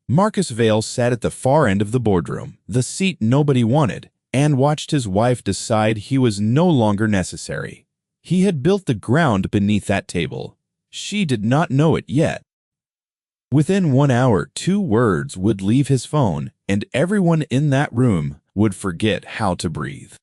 Marcus Vale sat at the far end of the boardroom, the seat nobody wanted, and watched his wife decide he was no longer necessary. He had built the ground beneath that table. She did not know it yet. Within 1 hour, 2 words would leave his phone, and everyone in that room would forget how to breathe.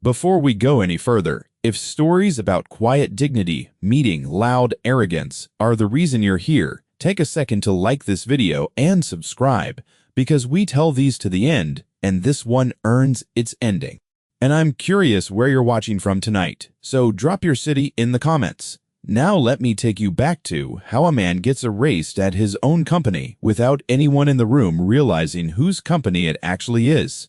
Before we go any further, if stories about quiet dignity meeting loud arrogance are the reason you're here, take a second to like this video and subscribe, because we tell these to the end, and this one earns its ending. And I'm curious where you're watching from tonight, so drop your city in the comments. Now let me take you back to how a man gets erased at his own company without anyone in the room realizing whose company it actually is.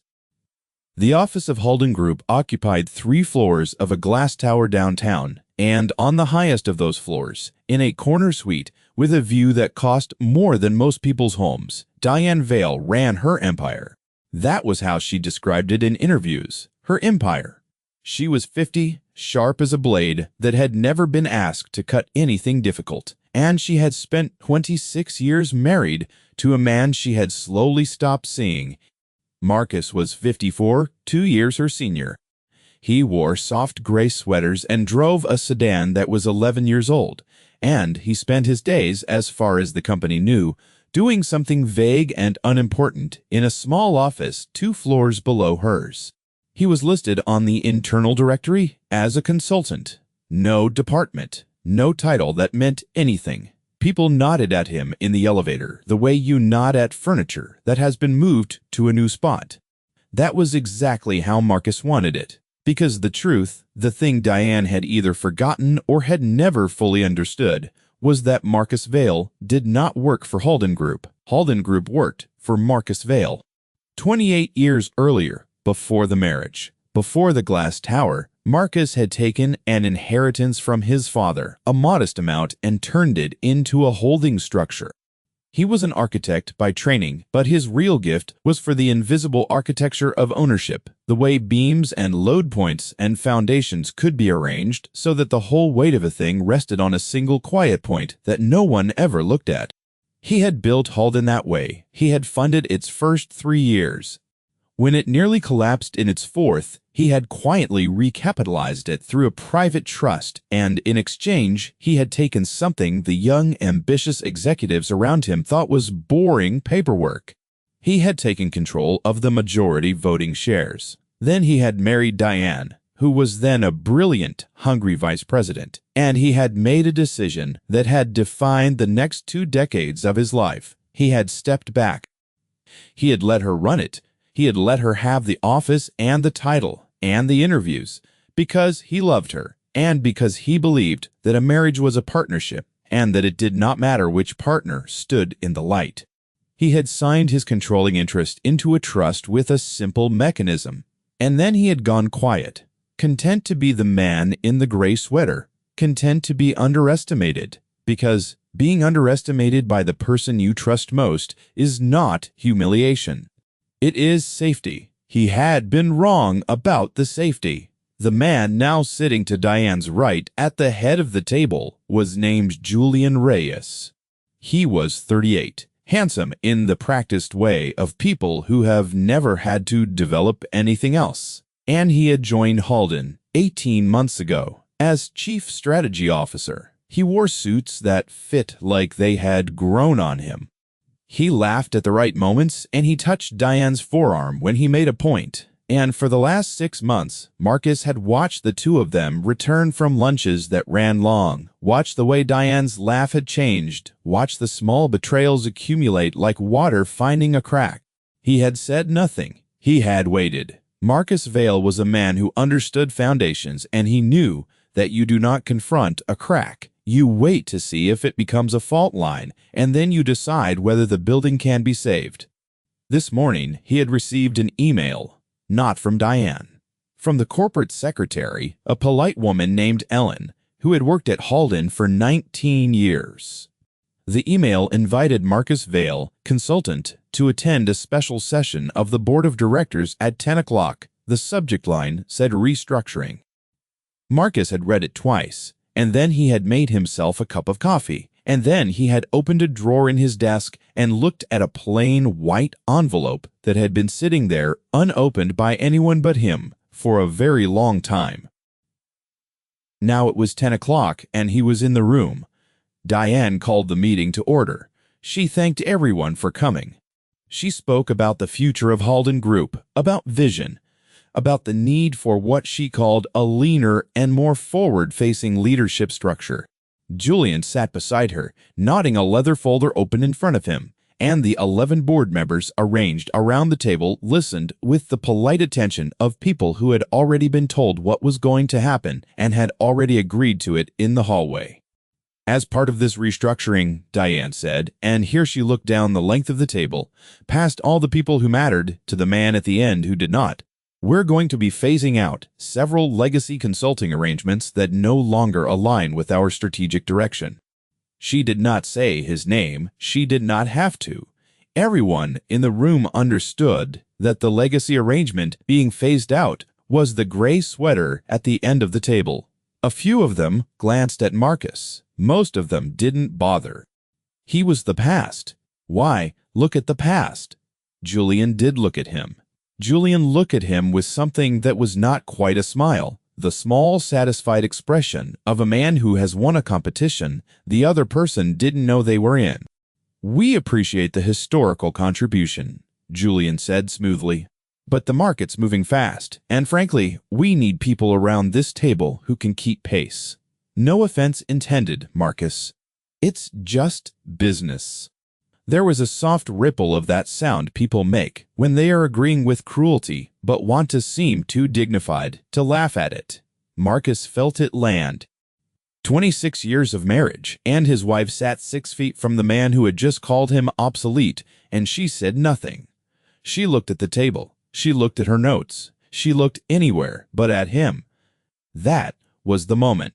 The office of Halden Group occupied 3 floors of a glass tower downtown, and on the highest of those floors, in a corner suite with a view that cost more than most people's homes, Diane Vale ran her empire. That was how she described it in interviews, her empire. She was 50, sharp as a blade that had never been asked to cut anything difficult, and she had spent 26 years married to a man she had slowly stopped seeing. Marcus was 54, 2 years her senior. He wore soft gray sweaters and drove a sedan that was 11 years old, and he spent his days, as far as the company knew, doing something vague and unimportant in a small office 2 floors below hers. He was listed on the internal directory as a consultant. No department, no title that meant anything. People nodded at him in the elevator the way you nod at furniture that has been moved to a new spot. That was exactly how Marcus wanted it, because the truth, the thing Diane had either forgotten or had never fully understood, was that Marcus Vale did not work for Halden Group. Halden Group worked for Marcus Vale. 28 years earlier, before the marriage, before the glass tower, Marcus had taken an inheritance from his father, a modest amount, and turned it into a holding structure. He was an architect by training, but his real gift was for the invisible architecture of ownership, the way beams and load points and foundations could be arranged so that the whole weight of a thing rested on a single quiet point that no one ever looked at. He had built Halden that way. He had funded its first 3 years. When it nearly collapsed in its 4th, he had quietly recapitalized it through a private trust, and in exchange, he had taken something the young, ambitious executives around him thought was boring paperwork. He had taken control of the majority voting shares. Then he had married Diane, who was then a brilliant, hungry vice president, and he had made a decision that had defined the next 2 decades of his life. He had stepped back. He had let her run it. He had let her have the office and the title and the interviews because he loved her and because he believed that a marriage was a partnership and that it did not matter which partner stood in the light. He had signed his controlling interest into a trust with a simple mechanism, and then he had gone quiet, content to be the man in the gray sweater, content to be underestimated, because being underestimated by the person you trust most is not humiliation. It is safety. He had been wrong about the safety. The man now sitting to Diane's right at the head of the table was named Julian Reyes. He was 38, handsome in the practiced way of people who have never had to develop anything else, and he had joined Halden 18 months ago as Chief Strategy Officer. He wore suits that fit like they had grown on him. He laughed at the right moments, and he touched Diane's forearm when he made a point. And for the last 6 months, Marcus had watched the 2 of them return from lunches that ran long, watched the way Diane's laugh had changed, watched the small betrayals accumulate like water finding a crack. He had said nothing. He had waited. Marcus Vale was a man who understood foundations, and he knew that you do not confront a crack. You wait to see if it becomes a fault line, and then you decide whether the building can be saved. This morning, he had received an email, not from Diane, from the corporate secretary, a polite woman named Ellen, who had worked at Halden for 19 years. The email invited Marcus Vale, consultant, to attend a special session of the board of directors at 10 o'clock. The subject line said restructuring. Marcus had read it twice, and then he had made himself a cup of coffee And then he had opened a drawer in his desk and looked at a plain white envelope that had been sitting there unopened by anyone but him for a very long time. Now it was 10 o'clock and he was in the room. Diane called the meeting to order. She thanked everyone for coming. She spoke about the future of Halden Group, about vision, about the need for what she called a leaner and more forward-facing leadership structure. Julian sat beside her, nodding a leather folder open in front of him, and the 11 board members arranged around the table listened with the polite attention of people who had already been told what was going to happen and had already agreed to it in the hallway. As part of this restructuring, Diane said, and here she looked down the length of the table, past all the people who mattered to the man at the end who did not, we're going to be phasing out several legacy consulting arrangements that no longer align with our strategic direction. She did not say his name. She did not have to. Everyone in the room understood that the legacy arrangement being phased out was the gray sweater at the end of the table. A few of them glanced at Marcus. Most of them didn't bother. He was the past. Why look at the past? Julian did look at him. Julian looked at him with something that was not quite a smile, the small, satisfied expression of a man who has won a competition the other person didn't know they were in. "We appreciate the historical contribution," Julian said smoothly. "But the market's moving fast, and frankly, we need people around this table who can keep pace. No offense intended, Marcus. It's just business." There was a soft ripple of that sound people make when they are agreeing with cruelty but want to seem too dignified to laugh at it. Marcus felt it land. 26 years of marriage, and his wife sat 6 feet from the man who had just called him obsolete, and she said nothing. She looked at the table. She looked at her notes. She looked anywhere but at him. That was the moment.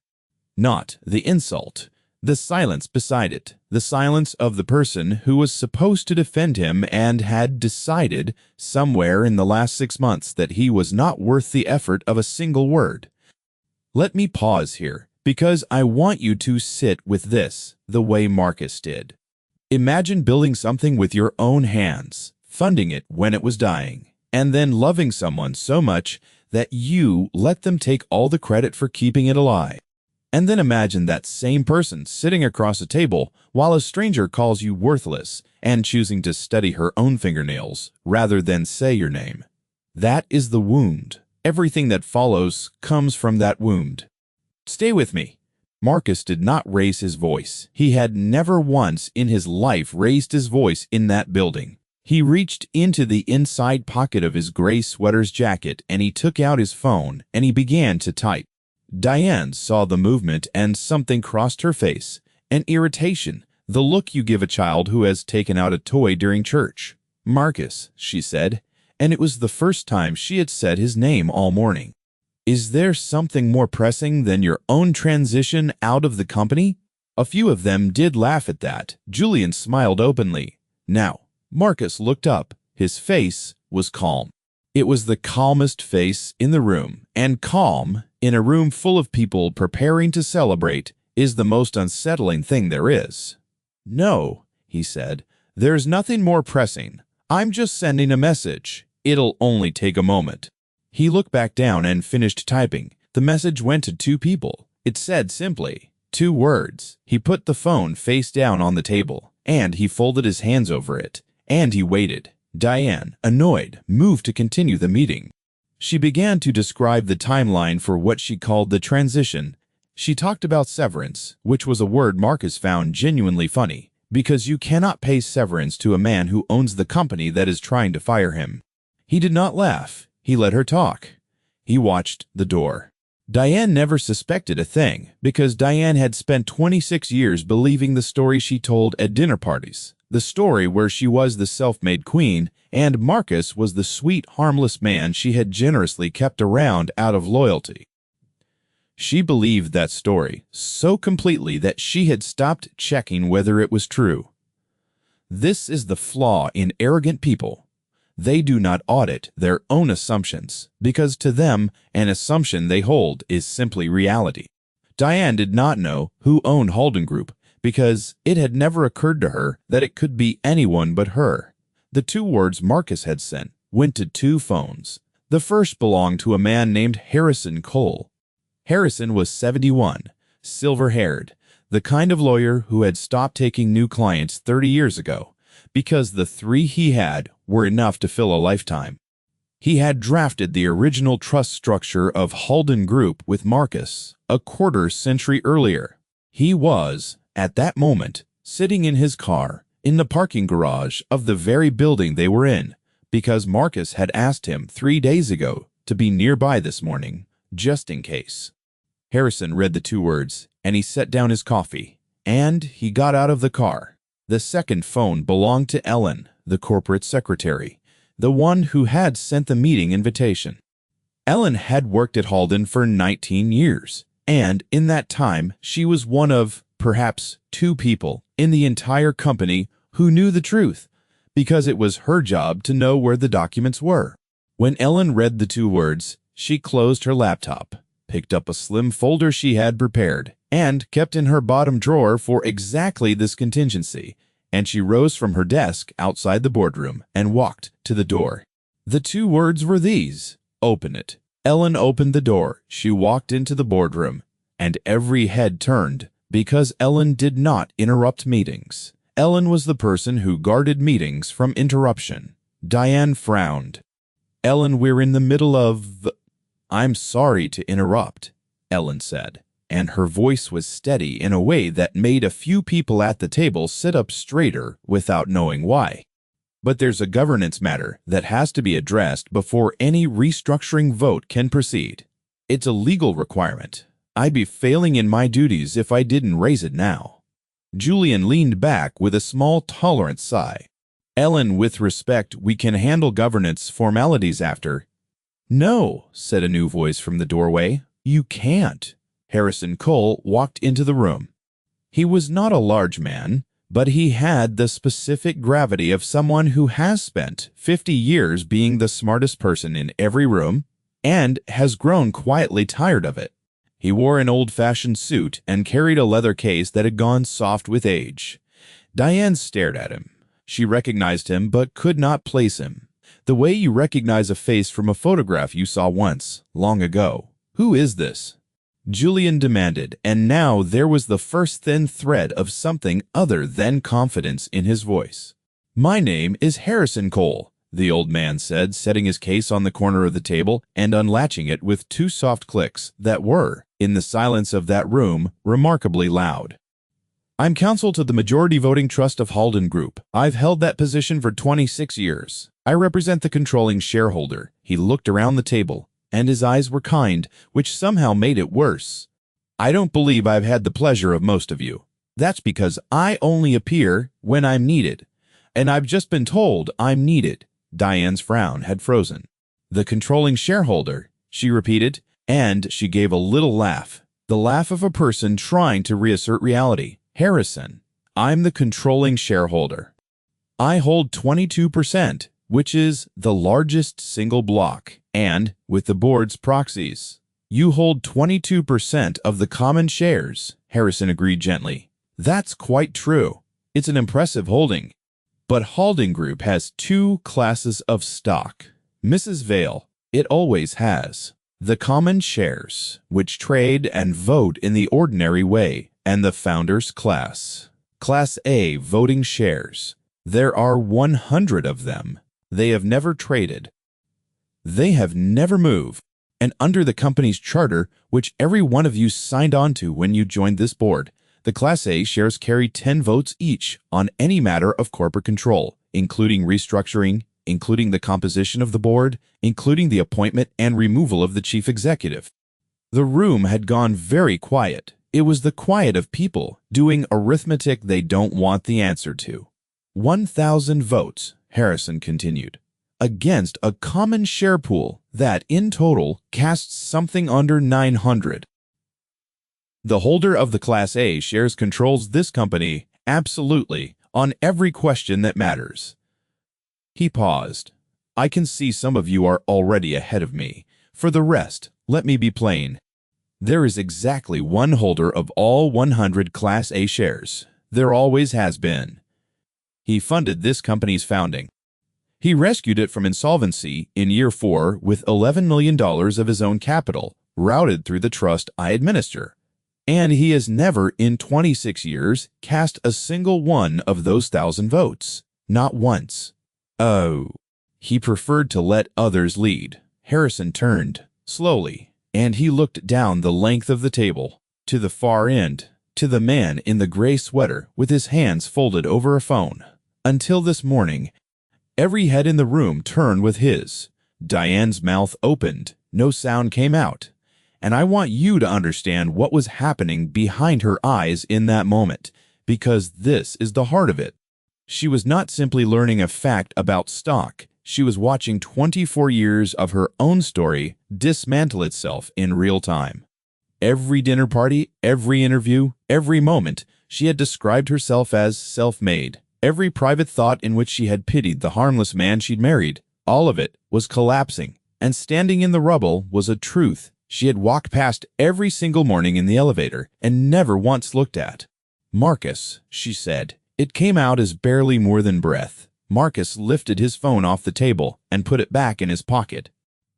Not the insult. The silence beside it, the silence of the person who was supposed to defend him and had decided somewhere in the last 6 months that he was not worth the effort of a single word. Let me pause here, because I want you to sit with this the way Marcus did. Imagine building something with your own hands, funding it when it was dying, and then loving someone so much that you let them take all the credit for keeping it alive. And then imagine that same person sitting across a table while a stranger calls you worthless and choosing to study her own fingernails rather than say your name. That is the wound. Everything that follows comes from that wound. Stay with me. Marcus did not raise his voice. He had never once in his life raised his voice in that building. He reached into the inside pocket of his gray sweater's jacket and he took out his phone and he began to type. Diane saw the movement and something crossed her face, an irritation, the look you give a child who has taken out a toy during church. "Marcus," she said, and it was the first time she had said his name all morning. "Is there something more pressing than your own transition out of the company?" A few of them did laugh at that. Julian smiled openly. Now, Marcus looked up. His face was calm. It was the calmest face in the room, and calm, in a room full of people preparing to celebrate, is the most unsettling thing there is. "No," he said, "there's nothing more pressing. I'm just sending a message. It'll only take a moment." He looked back down and finished typing. The message went to 2 people. It said simply, 2 words. He put the phone face down on the table, and he folded his hands over it, and he waited. Diane, annoyed, moved to continue the meeting. She began to describe the timeline for what she called the transition. She talked about severance, which was a word Marcus found genuinely funny, because you cannot pay severance to a man who owns the company that is trying to fire him. He did not laugh. He let her talk. He watched the door. Diane never suspected a thing, because Diane had spent 26 years believing the story she told at dinner parties. The story where she was the self-made queen, and Marcus was the sweet, harmless man she had generously kept around out of loyalty. She believed that story so completely that she had stopped checking whether it was true. This is the flaw in arrogant people. They do not audit their own assumptions, because to them, an assumption they hold is simply reality. Diane did not know who owned Halden Group, because it had never occurred to her that it could be anyone but her. The 2 words Marcus had sent went to 2 phones. The first belonged to a man named Harrison Cole. Harrison was 71, silver-haired, the kind of lawyer who had stopped taking new clients 30 years ago because the 3 he had were enough to fill a lifetime. He had drafted the original trust structure of Halden Group with Marcus a quarter-century earlier. He was, at that moment, sitting in his car in the parking garage of the very building they were in, because Marcus had asked him 3 days ago to be nearby this morning, just in case. Harrison read the 2 words, and he set down his coffee, and he got out of the car. The second phone belonged to Ellen, the corporate secretary, the one who had sent the meeting invitation. Ellen had worked at Halden for 19 years, and in that time she was one of, perhaps, 2 people in the entire company who knew the truth, because it was her job to know where the documents were. When Ellen read the 2 words, she closed her laptop, picked up a slim folder she had prepared and kept in her bottom drawer for exactly this contingency, and she rose from her desk outside the boardroom and walked to the door. The 2 words were these: open it. Ellen opened the door. She walked into the boardroom, and every head turned, because Ellen did not interrupt meetings. Ellen was the person who guarded meetings from interruption. Diane frowned. Ellen, we're in the middle of... I'm sorry to interrupt, Ellen said, and her voice was steady in a way that made a few people at the table sit up straighter without knowing why. But there's a governance matter that has to be addressed before any restructuring vote can proceed. It's a legal requirement. I'd be failing in my duties if I didn't raise it now. Julian leaned back with a small, tolerant sigh. Ellen, with respect, we can handle governance formalities after. No, said a new voice from the doorway. You can't. Harrison Cole walked into the room. He was not a large man, but he had the specific gravity of someone who has spent 50 years being the smartest person in every room and has grown quietly tired of it. He wore an old-fashioned suit and carried a leather case that had gone soft with age. Diane stared at him. She recognized him but could not place him. The way you recognize a face from a photograph you saw once, long ago. Who is this? Julian demanded, and now there was the first thin thread of something other than confidence in his voice. My name is Harrison Cole, the old man said, setting his case on the corner of the table and unlatching it with 2 soft clicks that were, in the silence of that room, remarkably loud. I'm counsel to the Majority Voting Trust of Halden Group. I've held that position for 26 years. I represent the controlling shareholder. He looked around the table, and his eyes were kind, which somehow made it worse. I don't believe I've had the pleasure of most of you. That's because I only appear when I'm needed, and I've just been told I'm needed. Diane's frown had frozen. The controlling shareholder, she repeated, and she gave a little laugh, the laugh of a person trying to reassert reality. Harrison, I'm the controlling shareholder. I hold 22%, which is the largest single block, and, with the board's proxies, you hold 22% of the common shares, Harrison agreed gently. That's quite true. It's an impressive holding. But Halden Group has 2 classes of stock. Mrs. Vale, it always has. The common shares, which trade and vote in the ordinary way, and the founders' class. Class A voting shares. There are 100 of them. They have never traded. They have never moved. And under the company's charter, which every one of you signed on to when you joined this board, the Class A shares carry 10 votes each on any matter of corporate control, including restructuring, including the composition of the board, including the appointment and removal of the chief executive. The room had gone very quiet. It was the quiet of people doing arithmetic they don't want the answer to. 1,000 votes, Harrison continued, against a common share pool that, in total, casts something under 900. The holder of the Class A shares controls this company, absolutely, on every question that matters. He paused. I can see some of you are already ahead of me. For the rest, let me be plain. There is exactly one holder of all 100 Class A shares. There always has been. He funded this company's founding. He rescued it from insolvency in year 4 with $11 million of his own capital, routed through the trust I administer. And he has never, in 26 years, cast a single one of those 1,000 votes. Not once. Oh. He preferred to let others lead. Harrison turned, slowly, and he looked down the length of the table, to the far end, to the man in the gray sweater with his hands folded over a phone. Until this morning, every head in the room turned with his. Diane's mouth opened. No sound came out. And I want you to understand what was happening behind her eyes in that moment, because this is the heart of it. She was not simply learning a fact about stock. She was watching 24 years of her own story dismantle itself in real time. Every dinner party, every interview, every moment, she had described herself as self-made. Every private thought in which she had pitied the harmless man she'd married, all of it was collapsing, and standing in the rubble was a truth she had walked past every single morning in the elevator and never once looked at. "Marcus," she said. It came out as barely more than breath. Marcus lifted his phone off the table and put it back in his pocket.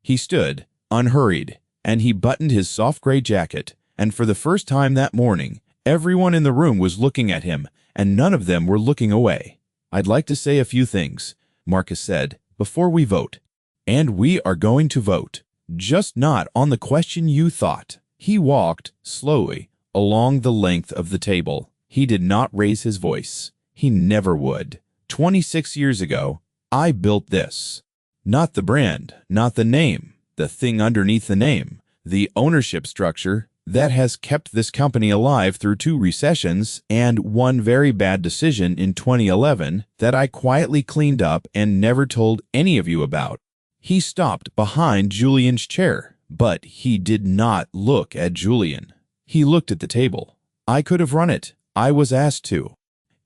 He stood, unhurried, and he buttoned his soft gray jacket, and for the first time that morning, everyone in the room was looking at him, and none of them were looking away. "I'd like to say a few things," Marcus said, "before we vote. And we are going to vote. Just not on the question you thought." He walked, slowly, along the length of the table. He did not raise his voice. He never would. 26 years ago, I built this. Not the brand, not the name, the thing underneath the name, the ownership structure that has kept this company alive through 2 recessions and one very bad decision in 2011 that I quietly cleaned up and never told any of you about. He stopped behind Julian's chair, but he did not look at Julian. He looked at the table. I could have run it. I was asked to.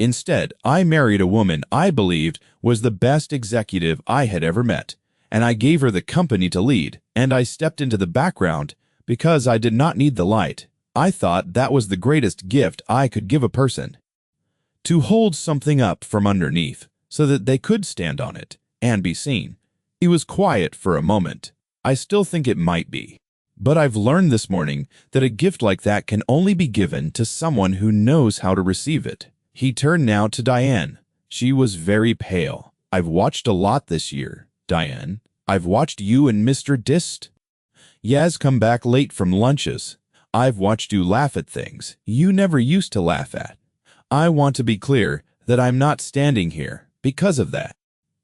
Instead, I married a woman I believed was the best executive I had ever met, and I gave her the company to lead, and I stepped into the background because I did not need the light. I thought that was the greatest gift I could give a person. To hold something up from underneath so that they could stand on it and be seen. He was quiet for a moment. I still think it might be. But I've learned this morning that a gift like that can only be given to someone who knows how to receive it. He turned now to Diane. She was very pale. I've watched a lot this year, Diane. I've watched you and Mr. Dist. Yaz come back late from lunches. I've watched you laugh at things you never used to laugh at. I want to be clear that I'm not standing here because of that.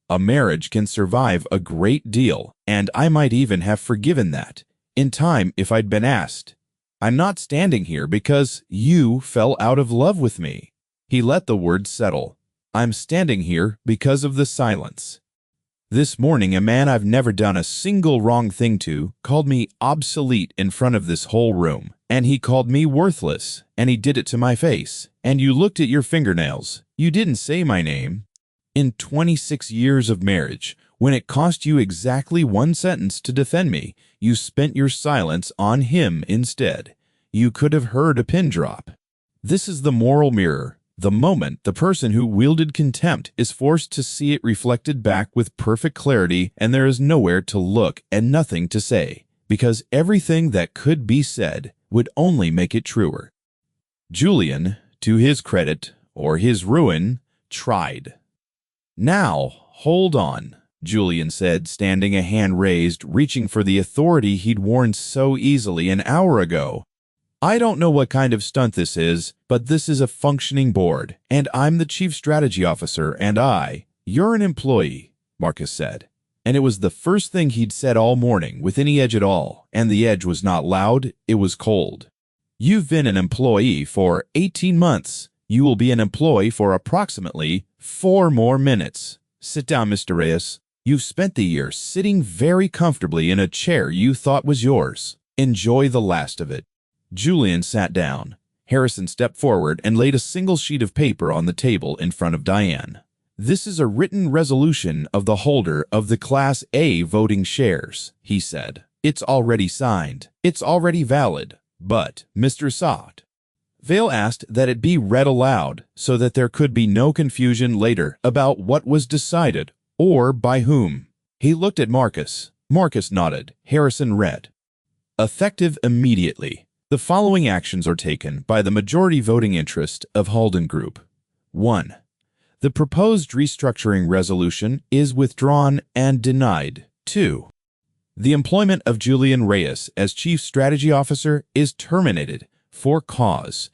A marriage can survive a great deal, and I might even have forgiven that in time if I'd been asked. I'm not standing here because you fell out of love with me. He let the words settle. I'm standing here because of the silence. This morning, a man I've never done a single wrong thing to called me obsolete in front of this whole room, and he called me worthless, and he did it to my face, and you looked at your fingernails. You didn't say my name. In 26 years of marriage, when it cost you exactly 1 sentence to defend me, you spent your silence on him instead. You could have heard a pin drop. This is the moral mirror. The moment the person who wielded contempt is forced to see it reflected back with perfect clarity, and there is nowhere to look and nothing to say, because everything that could be said would only make it truer. Julian, to his credit, or his ruin, tried. "Now, hold on," Julian said, standing, a hand raised, reaching for the authority he'd worn so easily an hour ago. "I don't know what kind of stunt this is, but this is a functioning board, and I'm the chief strategy officer, and you're an employee," Marcus said. And it was the first thing he'd said all morning with any edge at all, and the edge was not loud, it was cold. "You've been an employee for 18 months. You will be an employee for approximately 4 more minutes. Sit down, Mr. Reyes. You've spent the year sitting very comfortably in a chair you thought was yours. Enjoy the last of it." Julian sat down. Harrison stepped forward and laid a single sheet of paper on the table in front of Diane. "This is a written resolution of the holder of the Class A voting shares," he said. "It's already signed. It's already valid. But, Mr. Saad—" Vale asked that it be read aloud so that there could be no confusion later about what was decided or by whom. He looked at Marcus. Marcus nodded. Harrison read. Effective immediately. The following actions are taken by the majority voting interest of Halden Group. 1. The proposed restructuring resolution is withdrawn and denied. 2. The employment of Julian Reyes as Chief Strategy Officer is terminated for cause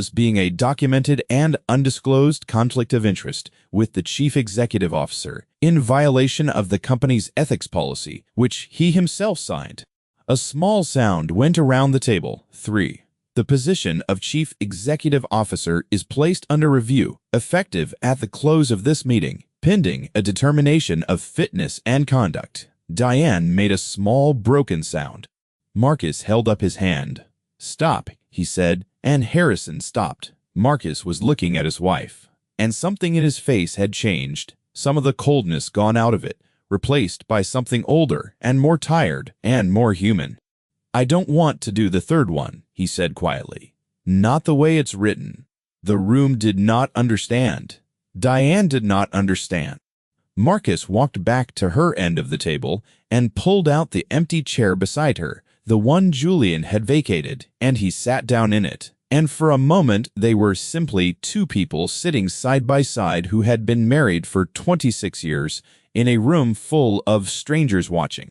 being a documented and undisclosed conflict of interest with the Chief Executive Officer in violation of the company's ethics policy, which he himself signed. A small sound went around the table. 3. The position of Chief Executive Officer is placed under review, effective at the close of this meeting, pending a determination of fitness and conduct. Diane made a small broken sound. Marcus held up his hand. Stop, he said, and Harrison stopped. Marcus was looking at his wife, and something in his face had changed, some of the coldness gone out of it, replaced by something older and more tired and more human. I don't want to do the third one, he said quietly. Not the way it's written. The room did not understand. Diane did not understand. Marcus walked back to her end of the table and pulled out the empty chair beside her, the one Julian had vacated, and he sat down in it. And for a moment they were simply two people sitting side by side who had been married for 26 years in a room full of strangers watching.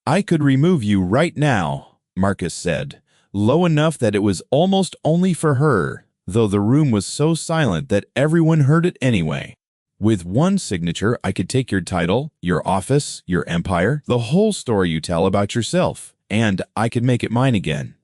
I could remove you right now, Marcus said, low enough that it was almost only for her, though the room was so silent that everyone heard it anyway. With one signature, I could take your title, your office, your empire, the whole story you tell about yourself, and I could make it mine again.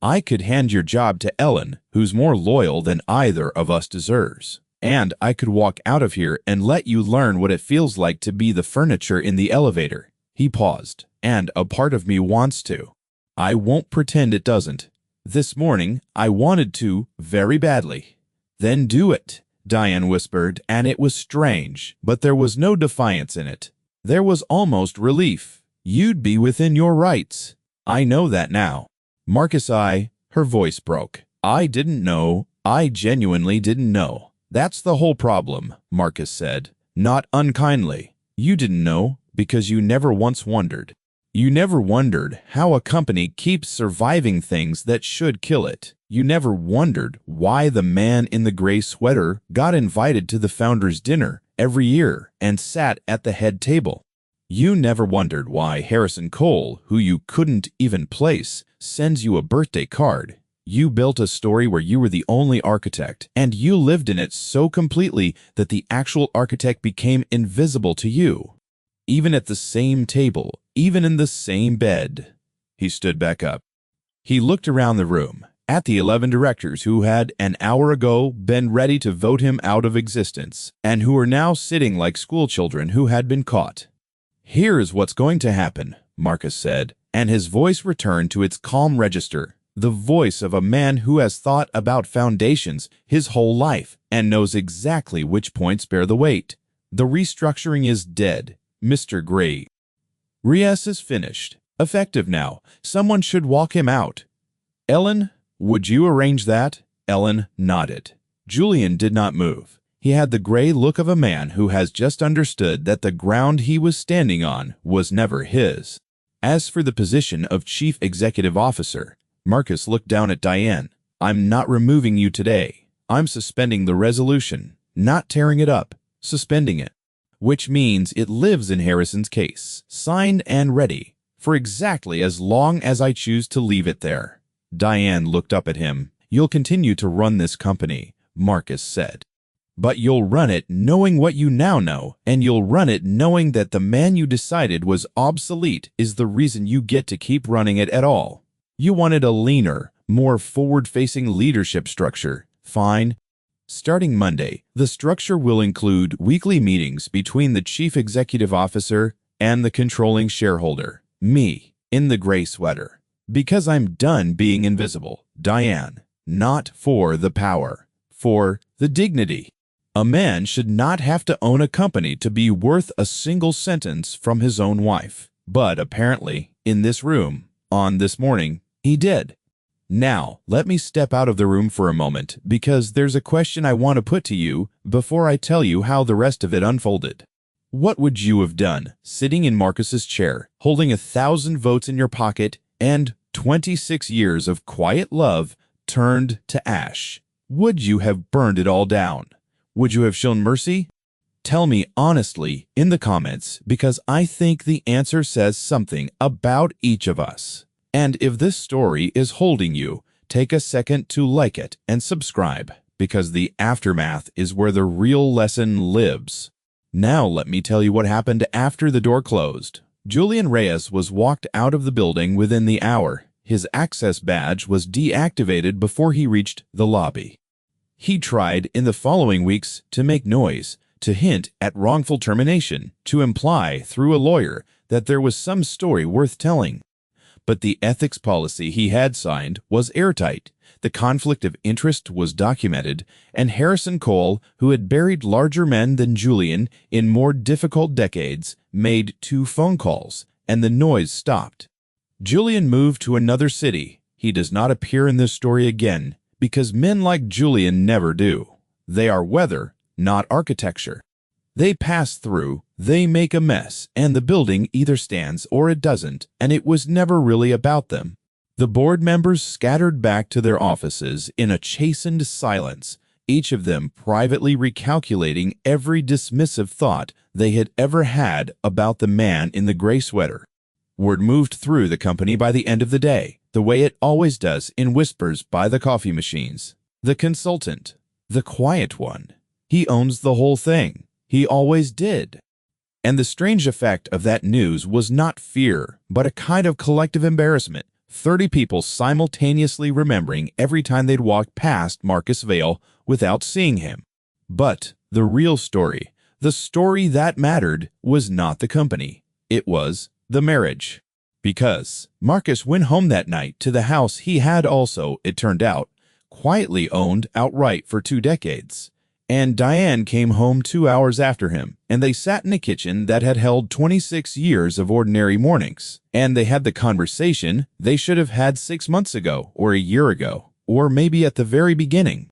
I could hand your job to Ellen, who's more loyal than either of us deserves. And I could walk out of here and let you learn what it feels like to be the furniture in the elevator. He paused, and a part of me wants to. I won't pretend it doesn't. This morning, I wanted to very badly. Then do it, Diane whispered, and it was strange, but there was no defiance in it. There was almost relief. You'd be within your rights. I know that now. Marcus, her voice broke. I didn't know. I genuinely didn't know. That's the whole problem, Marcus said, not unkindly. You didn't know because you never once wondered. You never wondered how a company keeps surviving things that should kill it. You never wondered why the man in the gray sweater got invited to the founder's dinner every year and sat at the head table. You never wondered why Harrison Cole, who you couldn't even place, sends you a birthday card. You built a story where you were the only architect, and you lived in it so completely that the actual architect became invisible to you. Even at the same table, even in the same bed. He stood back up. He looked around the room, at the 11 directors who had an hour ago been ready to vote him out of existence, and who were now sitting like schoolchildren who had been caught. Here is what's going to happen, Marcus said, and his voice returned to its calm register, the voice of a man who has thought about foundations his whole life and knows exactly which points bear the weight. The restructuring is dead, Mr. Gray. Reyes is finished. Effective now. Someone should walk him out. Ellen, would you arrange that? Ellen nodded. Julian did not move. He had the gray look of a man who has just understood that the ground he was standing on was never his. As for the position of Chief Executive Officer, Marcus looked down at Diane. I'm not removing you today. I'm suspending the resolution, not tearing it up, suspending it. Which means it lives in Harrison's case, signed and ready, for exactly as long as I choose to leave it there. Diane looked up at him. You'll continue to run this company, Marcus said. But you'll run it knowing what you now know, and you'll run it knowing that the man you decided was obsolete is the reason you get to keep running it at all. You wanted a leaner, more forward-facing leadership structure. Fine. Starting Monday, the structure will include weekly meetings between the Chief Executive Officer and the controlling shareholder, me, in the gray sweater. Because I'm done being invisible, Diane. Not for the power, for the dignity. A man should not have to own a company to be worth a single sentence from his own wife. But apparently, in this room, on this morning, he did. Now, let me step out of the room for a moment because there's a question I want to put to you before I tell you how the rest of it unfolded. What would you have done sitting in Marcus's chair, holding 1,000 votes in your pocket and 26 years of quiet love turned to ash? Would you have burned it all down? Would you have shown mercy? Tell me honestly in the comments because I think the answer says something about each of us. And if this story is holding you, take a second to like it and subscribe because the aftermath is where the real lesson lives. Now let me tell you what happened after the door closed. Julian Reyes was walked out of the building within the hour. His access badge was deactivated before he reached the lobby. He tried in the following weeks to make noise, to hint at wrongful termination, to imply through a lawyer that there was some story worth telling. But the ethics policy he had signed was airtight. The conflict of interest was documented, and Harrison Cole, who had buried larger men than Julian in more difficult decades, made 2 phone calls, and the noise stopped. Julian moved to another city. He does not appear in this story again, because men like Julian never do. They are weather, not architecture. They pass through, they make a mess, and the building either stands or it doesn't, and it was never really about them. The board members scattered back to their offices in a chastened silence, each of them privately recalculating every dismissive thought they had ever had about the man in the gray sweater. Word moved through the company by the end of the day, the way it always does in whispers by the coffee machines. The consultant, the quiet one, he owns the whole thing. He always did. And the strange effect of that news was not fear, but a kind of collective embarrassment. 30 people simultaneously remembering every time they'd walked past Marcus Vale without seeing him. But the real story, the story that mattered, was not the company. It was the marriage. Because Marcus went home that night to the house he had also, it turned out, quietly owned outright for 2 decades. And Diane came home 2 hours after him, and they sat in a kitchen that had held 26 years of ordinary mornings. And they had the conversation they should have had 6 months ago, or a year ago, or maybe at the very beginning.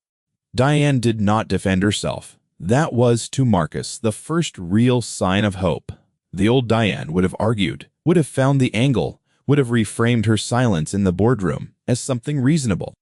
Diane did not defend herself. That was, to Marcus, the first real sign of hope. The old Diane would have argued, would have found the angle, would have reframed her silence in the boardroom as something reasonable.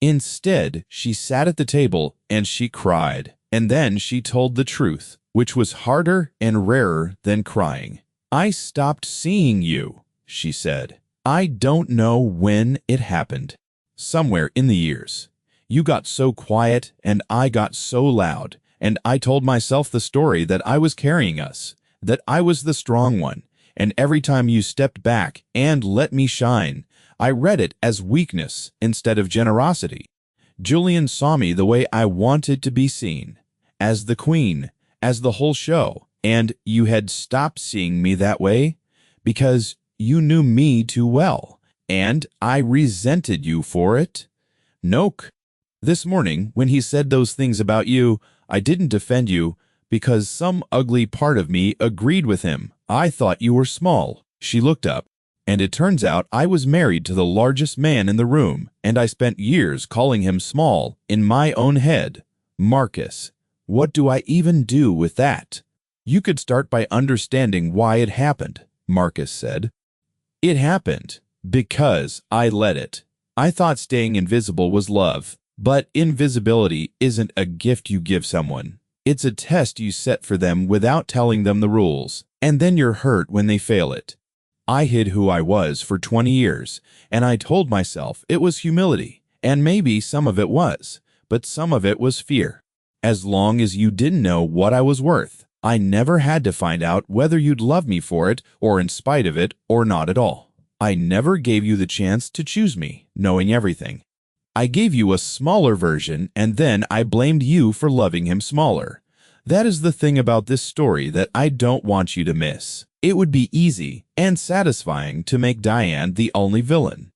Instead, she sat at the table and she cried. And then she told the truth, which was harder and rarer than crying. "I stopped seeing you," she said. "I don't know when it happened. Somewhere in the years. You got so quiet and I got so loud, and I told myself the story that I was carrying us, that I was the strong one, and every time you stepped back and let me shine, I read it as weakness instead of generosity. Julian saw me the way I wanted to be seen, as the queen, as the whole show, and you had stopped seeing me that way because you knew me too well, and I resented you for it. Noke. This morning, when he said those things about you, I didn't defend you because some ugly part of me agreed with him. I thought you were small." She looked up. "And it turns out I was married to the largest man in the room, and I spent years calling him small in my own head. Marcus, what do I even do with that?" "You could start by understanding why it happened," Marcus said. "It happened because I let it. I thought staying invisible was love, but invisibility isn't a gift you give someone. It's a test you set for them without telling them the rules, and then you're hurt when they fail it. I hid who I was for 20 years, and I told myself it was humility, and maybe some of it was, but some of it was fear. As long as you didn't know what I was worth, I never had to find out whether you'd love me for it, or in spite of it, or not at all. I never gave you the chance to choose me, knowing everything. I gave you a smaller version, and then I blamed you for loving him smaller. That is the thing about this story that I don't want you to miss. It would be easy and satisfying to make Diane the only villain,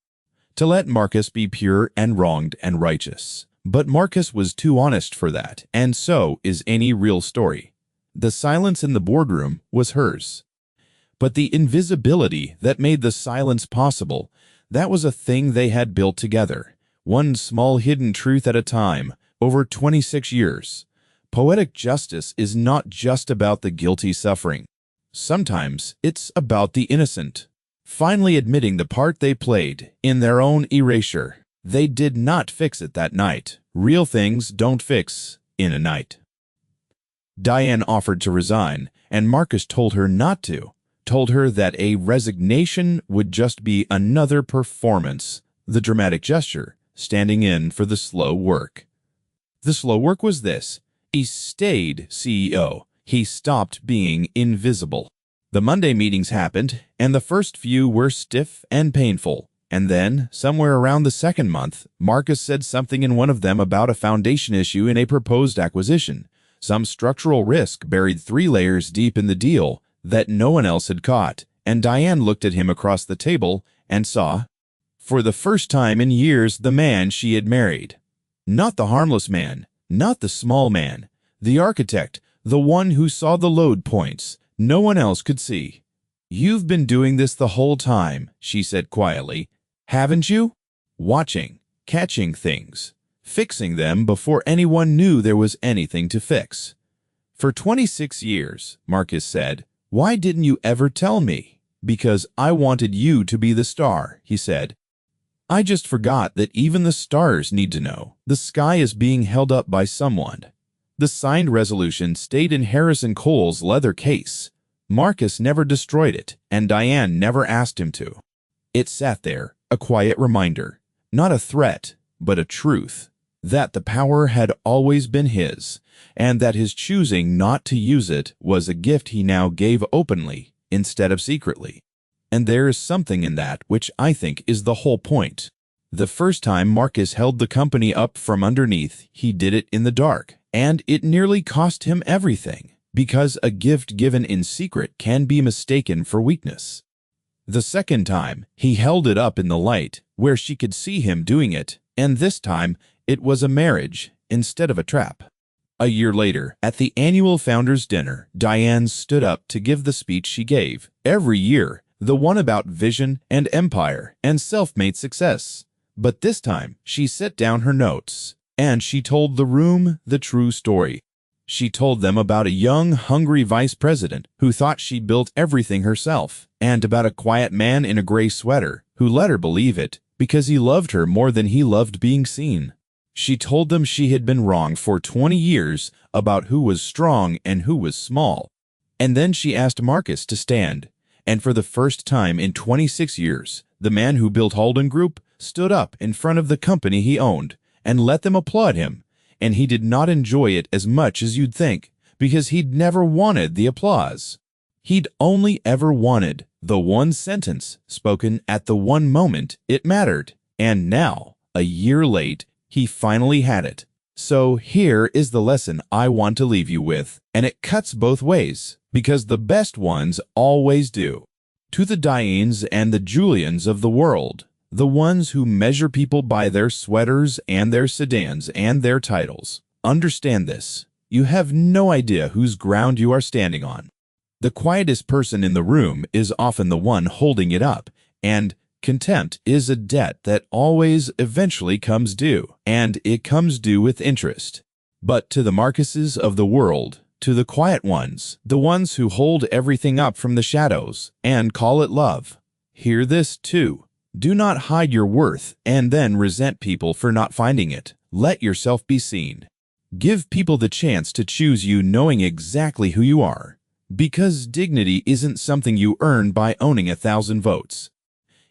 to let Marcus be pure and wronged and righteous. But Marcus was too honest for that, and so is any real story. The silence in the boardroom was hers. But the invisibility that made the silence possible, that was a thing they had built together. one small hidden truth at a time, over 26 years. Poetic justice is not just about the guilty suffering. Sometimes it's about the innocent, finally admitting the part they played in their own erasure. They did not fix it that night. Real things don't fix in a night. Diane offered to resign, and Marcus told her not to, told her that a resignation would just be another performance, the dramatic gesture, standing in for the slow work. The slow work was this: he stayed CEO. He stopped being invisible. The Monday meetings happened, and the first few were stiff and painful. And then, somewhere around the second month, Marcus said something in one of them about a foundation issue in a proposed acquisition, some structural risk buried 3 layers deep in the deal that no one else had caught, and Diane looked at him across the table and saw, for the first time in years, the man she had married. Not the harmless man, not the small man, the architect, the one who saw the load points no one else could see. "You've been doing this the whole time," she said quietly, "haven't you? Watching, catching things, fixing them before anyone knew there was anything to fix." "For 26 years, Marcus said. "Why didn't you ever tell me?" "Because I wanted you to be the star," he said. "I just forgot that even the stars need to know. The sky is being held up by someone." The signed resolution stayed in Harrison Cole's leather case. Marcus never destroyed it, and Diane never asked him to. It sat there, a quiet reminder, not a threat, but a truth, that the power had always been his, and that his choosing not to use it was a gift he now gave openly instead of secretly. And there is something in that which I think is the whole point. The first time Marcus held the company up from underneath, he did it in the dark, and it nearly cost him everything, because a gift given in secret can be mistaken for weakness. The second time, he held it up in the light, where she could see him doing it, and this time it was a marriage instead of a trap. A year later, at the annual Founders' Dinner, Diane stood up to give the speech she gave every year, the one about vision and empire and self-made success. But this time, she set down her notes, and she told the room the true story. She told them about a young, hungry vice president who thought she built everything herself, and about a quiet man in a gray sweater who let her believe it because he loved her more than he loved being seen. She told them she had been wrong for 20 years about who was strong and who was small. And then she asked Marcus to stand, and for the first time in 26 years, the man who built Halden Group stood up in front of the company he owned and let them applaud him. And he did not enjoy it as much as you'd think, because he'd never wanted the applause. He'd only ever wanted the one sentence spoken at the one moment it mattered. And now, a year late, he finally had it. So here is the lesson I want to leave you with, and it cuts both ways, because the best ones always do. To the Dianes and the Julians of the world, the ones who measure people by their sweaters and their sedans and their titles, understand this. You have no idea whose ground you are standing on. The quietest person in the room is often the one holding it up, and contempt is a debt that always eventually comes due, and it comes due with interest. But to the Marcuses of the world, to the quiet ones, the ones who hold everything up from the shadows and call it love, hear this too. Do not hide your worth and then resent people for not finding it. Let yourself be seen. Give people the chance to choose you knowing exactly who you are, because dignity isn't something you earn by owning 1,000 votes.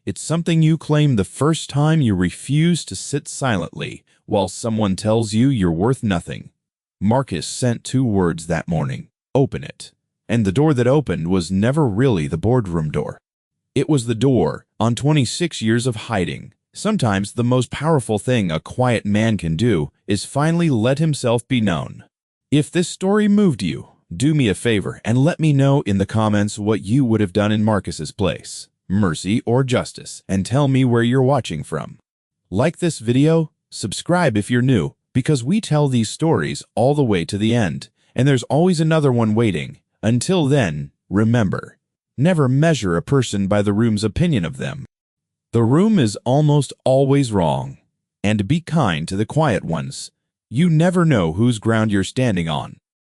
It's something you claim the first time you refuse to sit silently while someone tells you you're worth nothing. Marcus sent 2 words that morning: open it. And the door that opened was never really the boardroom door. It was the door on 26 years of hiding. Sometimes the most powerful thing a quiet man can do is finally let himself be known. If this story moved you, do me a favor and let me know in the comments what you would have done in Marcus's place, mercy or justice, and tell me where you're watching from. Like this video, subscribe if you're new, because we tell these stories all the way to the end, and there's always another one waiting. Until then, remember, never measure a person by the room's opinion of them. The room is almost always wrong. and be kind to the quiet ones. You never know whose ground you're standing on.